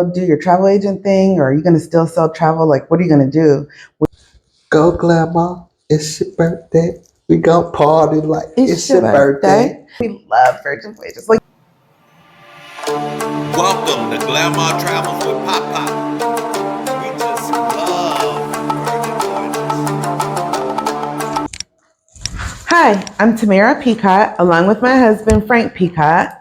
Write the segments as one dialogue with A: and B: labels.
A: do your travel agent thing, or are you going to still sell travel? Like, what are you going to do?
B: Go Glamour, it's your birthday. We gon' party like it's your birthday.
A: We love Virgin Voyages. Like,
C: welcome to Glamour Travels with Pop Pop. We just love Virgin Voyages.
A: Hi, I'm Tamara Peacock, along with my husband Frank Peacock,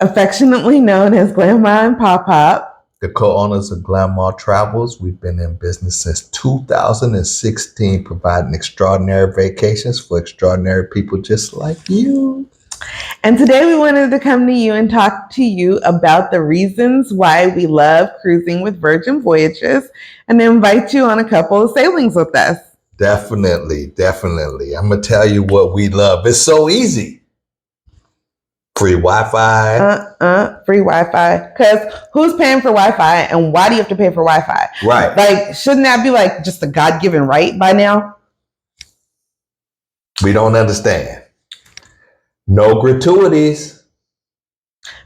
A: affectionately known as Glamour and Pop Pop.
B: The co-owners of Glamour Travels. We've been in business since 2016, providing extraordinary vacations for extraordinary people just like you.
A: And today we wanted to come to you and talk to you about the reasons why we love cruising with Virgin Voyages and invite you on a couple of sailings with us.
B: Definitely. I'm going to tell you what we love. It's so easy. Free Wi-Fi.
A: Free Wi-Fi. Because who's paying for Wi-Fi and why do you have to pay for Wi-Fi?
B: Right.
A: Like, shouldn't that be like just a God-given right by now?
B: We don't understand. No gratuities.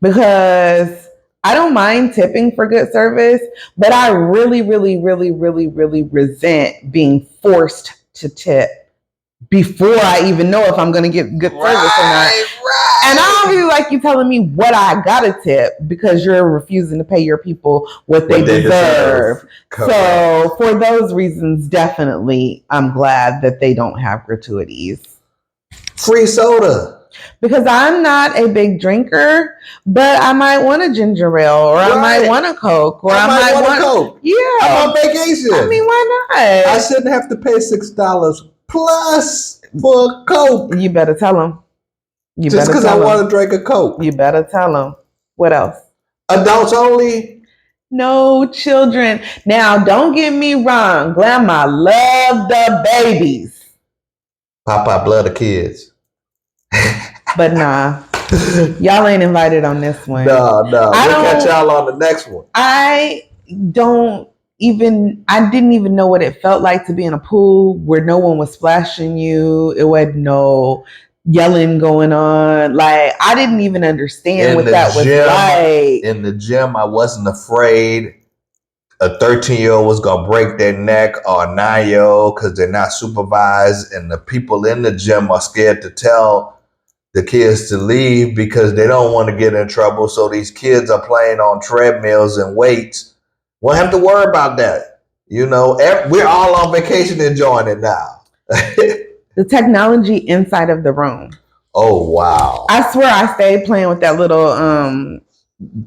A: Because I don't mind tipping for good service, but I really resent being forced to tip before I even know if I'm going to get good service or not.
B: Right.
A: And I don't really like you telling me what I got to tip because you're refusing to pay your people what they deserve. So for those reasons, definitely, I'm glad that they don't have gratuities.
B: Free soda.
A: Because I'm not a big drinker, but I might want a ginger ale, or I might want a Coke, or I might want a Coke. Yeah.
B: I'm on vacation.
A: I mean, why not?
B: I shouldn't have to pay $6 plus for a Coke.
A: You better tell them.
B: Just because I want to drink a Coke.
A: You better tell them. What else?
B: Adults only.
A: No children. Now, don't get me wrong. Glamour love the babies.
B: Papa love the kids.
A: But nah. Y'all ain't invited on this one.
B: No. We'll catch y'all on the next one.
A: I didn't even know what it felt like to be in a pool where no one was splashing you. It wasn't no yelling going on. Like, I didn't even understand what that was like.
B: In the gym, I wasn't afraid a 13-year-old was going to break their neck or a 9-year-old because they're not supervised. And the people in the gym are scared to tell the kids to leave because they don't want to get in trouble. So these kids are playing on treadmills and weights. Won't have to worry about that. You know, we're all on vacation enjoying it now.
A: The technology inside of the room.
B: Oh, wow.
A: I swear I stayed playing with that little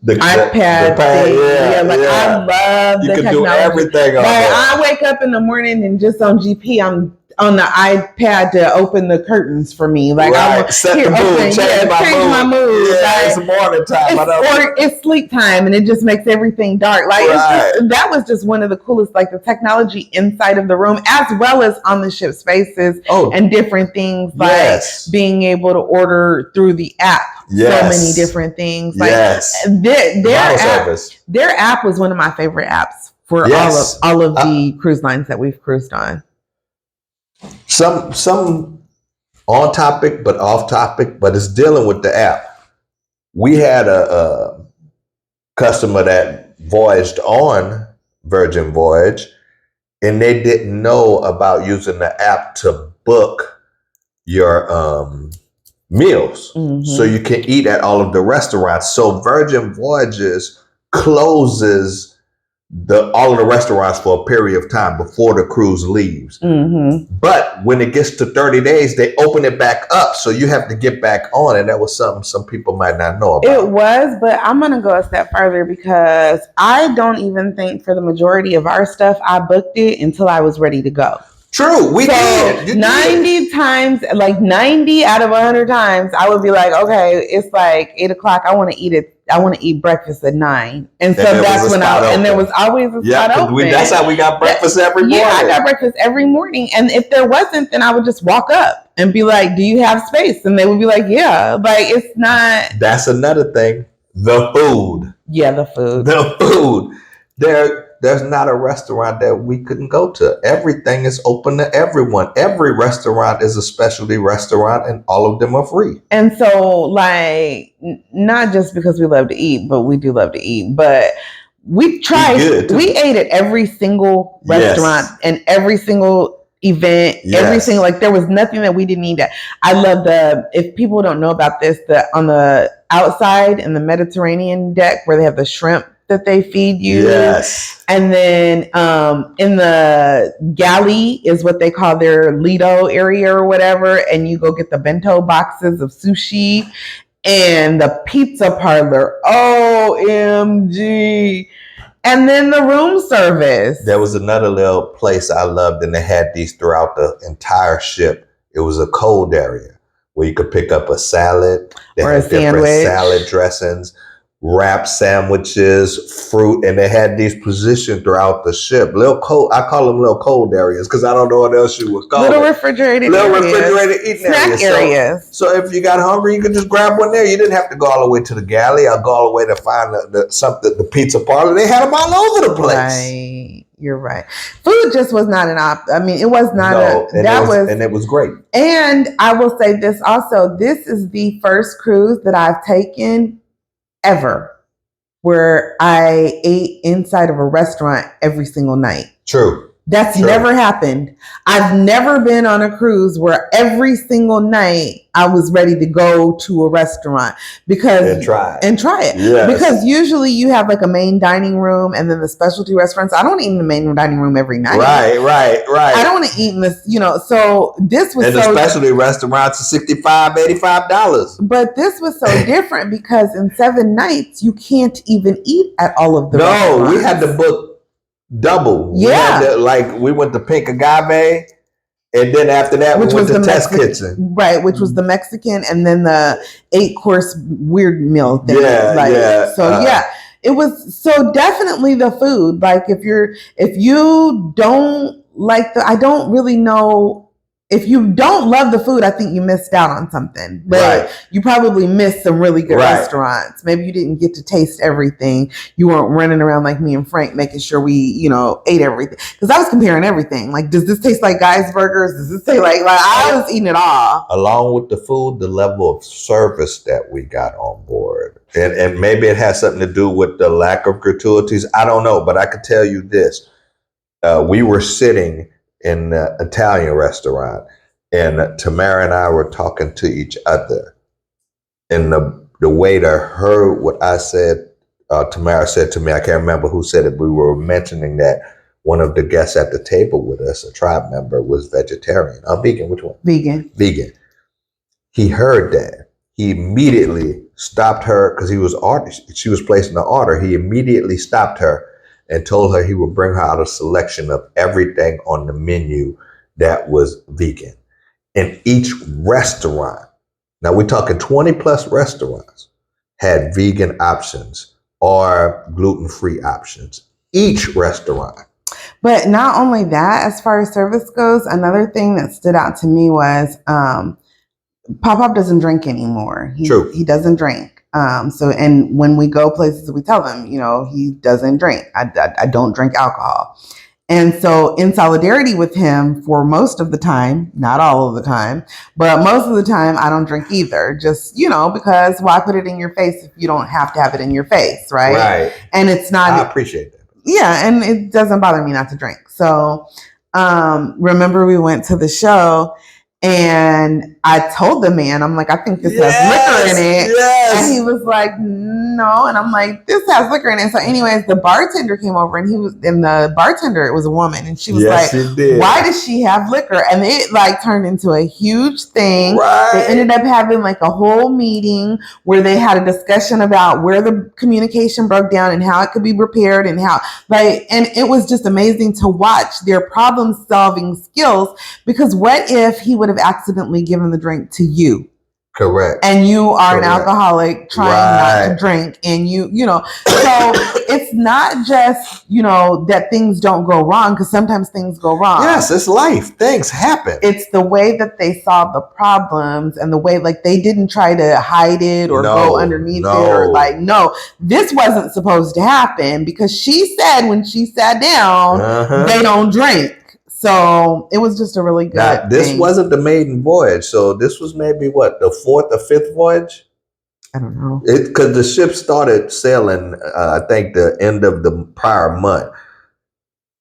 A: the iPad thing. I love the technology. You can do everything on there. I wake up in the morning and just on GP, I'm on the iPad to open the curtains for me. Like,
B: set the mood, change my mood. Yeah, like, it's morning time.
A: Or it's sleep time, and it just makes everything dark. Like, that was just one of the coolest, like the technology inside of the room, as well as on the ship spaces and different things, like being able to order through the app. So many different things. Like, their app was one of my favorite apps for all of the cruise lines that we've cruised on.
B: Some on topic, but off topic, but it's dealing with the app. We had a customer that voyaged on Virgin Voyage, and they didn't know about using the app to book your meals. Mm-hmm. So you can eat at all of the restaurants. So Virgin Voyages closes all of the restaurants for a period of time before the cruise leaves. Mm-hmm. But when it gets to 30 days, they open it back up. So you have to get back on. And that was something some people might not know about.
A: It was, but I'm going to go a step further because I don't even think for the majority of our stuff, I booked it until I was ready to go.
B: True, we did.
A: 90 times, like 90 out of 100 times, I would be like, okay, it's like 8 o'clock. I want to eat it. I want to eat breakfast at 9. And so that's when there was always a spot open.
B: That's how we got breakfast every morning.
A: Yeah, I got breakfast every morning. And if there wasn't, then I would just walk up and be like, do you have space? And they would be like, yeah. Like, it's not.
B: That's another thing. The food.
A: Yeah, the food.
B: The food. there's not a restaurant that we couldn't go to. Everything is open to everyone. Every restaurant is a specialty restaurant, and all of them are free.
A: And so, like, not just because we love to eat, but we do love to eat, but we tried, we ate at every single restaurant and every single event, every single, like, there was nothing that we didn't eat at. I love if people don't know about this, on the outside in the Mediterranean deck where they have the shrimp that they feed you.
B: Yes.
A: And then in the galley is what they call their Lido area or whatever. And you go get the bento boxes of sushi and the pizza parlor. OMG. And then the room service.
B: There was another little place I loved, and they had these throughout the entire ship. It was a cold area where you could pick up a salad. They
A: or
B: had
A: a sandwich.
B: Different salad dressings, wrap sandwiches, fruit, and they had these positioned throughout the ship. Little cold, I call them little cold areas because I don't know what else you would call
A: little
B: it.
A: refrigerated eating
B: snack
A: areas.
B: So if you got hungry, you could just grab one there. You didn't have to go all the way to the galley or go all the way to find the pizza parlor. They had them all over the place.
A: Right. You're right. Food just was not an I mean, it was not
B: and it was great.
A: And I will say this also, this is the first cruise that I've taken ever where I ate inside of a restaurant every single night.
B: True.
A: That's never happened. I've never been on a cruise where every single night I was ready to go to a restaurant and try it. Yes. Because usually you have like a main dining room and then the specialty restaurants. I don't eat in the main dining room every night.
B: Right.
A: I don't want to eat in this, so this was
B: the specialty restaurants are $65, $85.
A: But this was so different because in 7 nights you can't even eat at all of the restaurants.
B: We had to book double.
A: Yeah.
B: We went to Pink Agave, and then after that, we went to Test Kitchen.
A: Right, which was the Mexican, and then the 8-course weird meal thing. It was so definitely the food. Like if you don't like I don't really know. If you don't love the food, I think you missed out on something. But you probably missed some really good restaurants. Maybe you didn't get to taste everything. You weren't running around like me and Frank making sure we, ate everything. Because I was comparing everything. Like, does this taste like Guy's Burgers? Does this taste like I was eating it all.
B: Along with the food, the level of service that we got on board. And maybe it has something to do with the lack of gratuities. I don't know. But I can tell you this. We were sitting in an Italian restaurant, and Tamara and I were talking to each other, and the waiter heard what I said. Tamara said to me, I can't remember who said it, we were mentioning that one of the guests at the table with us, a tribe member, was vegetarian. Vegan, which one?
A: Vegan.
B: He heard that. He immediately stopped her because she was placing the order. He immediately stopped her and told her he would bring her out a selection of everything on the menu that was vegan. And each restaurant, now we're talking 20 plus restaurants, had vegan options or gluten-free options. Each restaurant.
A: But not only that, as far as service goes, another thing that stood out to me was Pop doesn't drink anymore.
B: True.
A: He doesn't drink. And when we go places, we tell them, he doesn't drink. I don't drink alcohol. And so in solidarity with him for most of the time, not all of the time, but most of the time, I don't drink either. Just, because why put it in your face if you don't have to have it in your face, right?
B: Right.
A: And it's not.
B: I appreciate that.
A: Yeah. And it doesn't bother me not to drink. So remember we went to the show and I told the man, I'm like, I think this has liquor in it.
B: Yes.
A: And he was like, no. And I'm like, this has liquor in it. So anyways, the bartender came over and it was a woman. And she was why does she have liquor? And it turned into a huge thing.
B: Right.
A: They ended up having a whole meeting where they had a discussion about where the communication broke down and how it could be repaired and how, and it was just amazing to watch their problem solving skills, because what if he would have accidentally given the drink to you?
B: Correct.
A: And you are an alcoholic trying not to drink, and so it's not just, that things don't go wrong, because sometimes things go wrong.
B: Yes, it's life. Things happen.
A: It's the way that they solve the problems, and the way, like, they didn't try to hide it or go underneath it, or like, no, this wasn't supposed to happen, because she said when she sat down, they don't drink. So it was just a really good
B: this
A: thing.
B: wasn't the maiden voyage. So this was maybe the 4th or 5th voyage?
A: I don't know.
B: Because the ship started sailing, I think, the end of the prior month.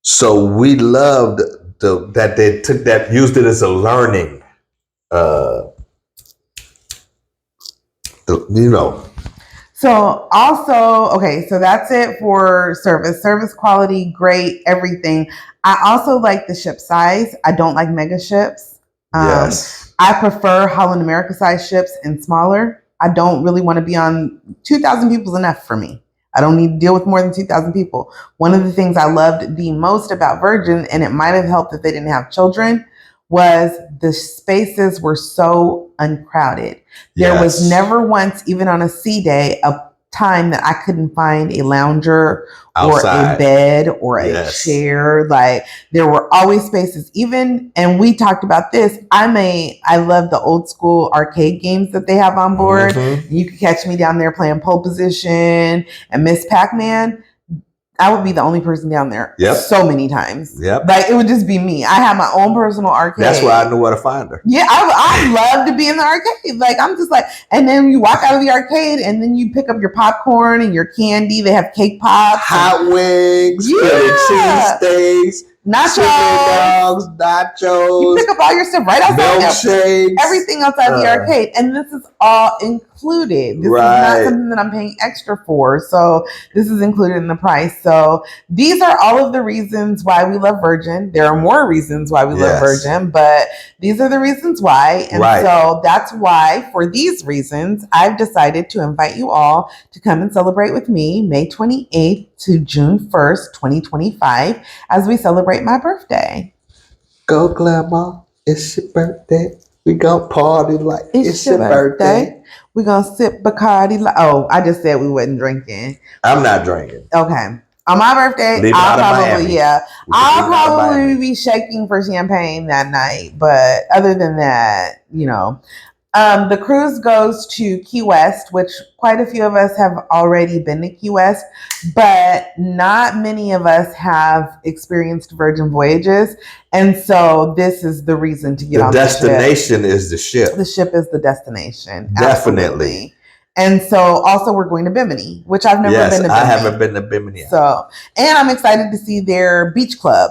B: So we loved that they took that, used it as a learning,
A: So also, okay, so that's it for service. Service quality, great, everything. I also like the ship size. I don't like mega ships.
B: Yes.
A: I prefer Holland America size ships and smaller. I don't really want to be on 2,000 people is enough for me. I don't need to deal with more than 2,000 people. One of the things I loved the most about Virgin, and it might have helped if they didn't have children, was the spaces were so uncrowded. There was never once, even on a sea day, a time that I couldn't find a lounger outside, or a bed or a chair. Like, there were always spaces. Even, and we talked about this, I love the old school arcade games that they have on board. You could catch me down there playing Pole Position and Miss Pac-Man. I would be the only person down there so many times. Like, it would just be me. I have my own personal arcade.
B: That's where I knew where to find her.
A: Yeah, I love to be in the arcade. Like, I'm just like, and then you walk out of the arcade and then you pick up your popcorn and your candy. They have cake pops.
B: Hot wings. Cheese steaks.
A: Nachos.
B: Dogs. Nachos.
A: You pick up all your stuff right outside.
B: Milkshakes.
A: Everything outside the arcade. And this is all included. This is not something that I'm paying extra for. So this is included in the price. So these are all of the reasons why we love Virgin. There are more reasons why we love Virgin, but these are the reasons why. And so that's why, for these reasons, I've decided to invite you all to come and celebrate with me May 28th to June 1st, 2025, as we celebrate my birthday.
B: Go, Glamour. It's your birthday. We gonna party like it's your birthday.
A: We gonna sip Bacardi. I just said we wasn't drinking.
B: I'm not drinking.
A: Okay. On my birthday, I'll probably be shaking for champagne that night. But other than that, the cruise goes to Key West, which quite a few of us have already been to Key West, but not many of us have experienced Virgin voyages. And so this is the reason to get on the ship. The destination
B: is the ship.
A: The ship is the destination.
B: Definitely.
A: Absolutely. And so also we're going to Bimini, which I've never been to Bimini.
B: I haven't been to Bimini yet.
A: So, and I'm excited to see their beach club.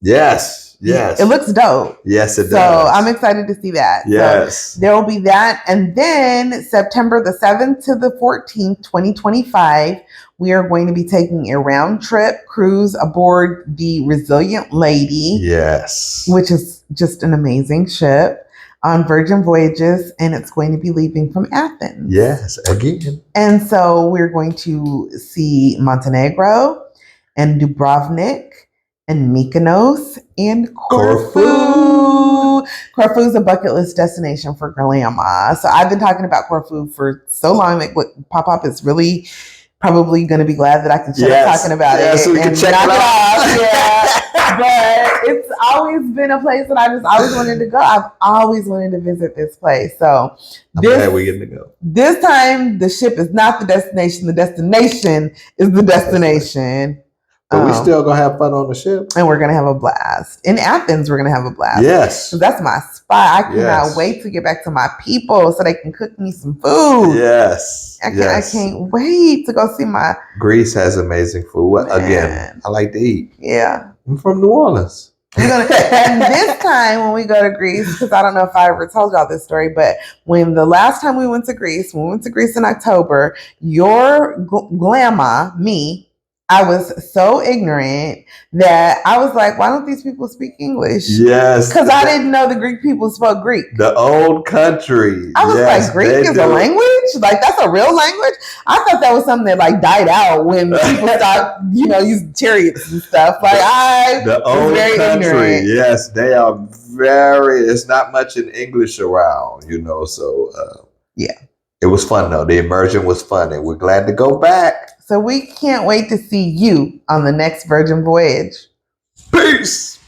B: Yes.
A: It looks dope.
B: Yes, it does.
A: So I'm excited to see that.
B: Yes.
A: So there will be that. And then September the 7th to the 14th, 2025, we are going to be taking a round trip cruise aboard the Resilient Lady.
B: Yes.
A: Which is just an amazing ship on Virgin Voyages. And it's going to be leaving from Athens.
B: Yes, again.
A: And so we're going to see Montenegro and Dubrovnik and Mykonos and Corfu. Corfu is a bucket list destination for grandma. So I've been talking about Corfu for so long that Pop-Up is really probably going to be glad that I can shut up talking about it
B: so we can check it
A: off. But it's always been a place that I just always wanted to go. I've always wanted to visit this place. So
B: I'm glad we're getting to go.
A: This time the ship is not the destination. The destination is the destination.
B: But we still gonna have fun on the ship,
A: and we're gonna have a blast in Athens. We're gonna have a blast.
B: Yes,
A: so that's my spot. I cannot wait to get back to my people so they can cook me some food.
B: Yes,
A: I can't wait to go see my.
B: Greece has amazing food. Again, I like to eat.
A: Yeah,
B: I'm from New Orleans.
A: And this time when we go to Greece, because I don't know if I ever told y'all this story, but when the last time we went to Greece, in October, your grandma, me. I was so ignorant that I was like, why don't these people speak English?
B: Yes.
A: Because I didn't know the Greek people spoke Greek.
B: The old country.
A: I was like, Greek is a language? Like, that's a real language? I thought that was something that, like, died out when people stopped, using chariots and stuff. Like,
B: the old
A: very
B: country.
A: ignorant.
B: Yes, they are it's not much in English around, so...
A: Yeah.
B: It was fun though. The immersion was fun, and we're glad to go back.
A: So we can't wait to see you on the next Virgin Voyage.
B: Peace.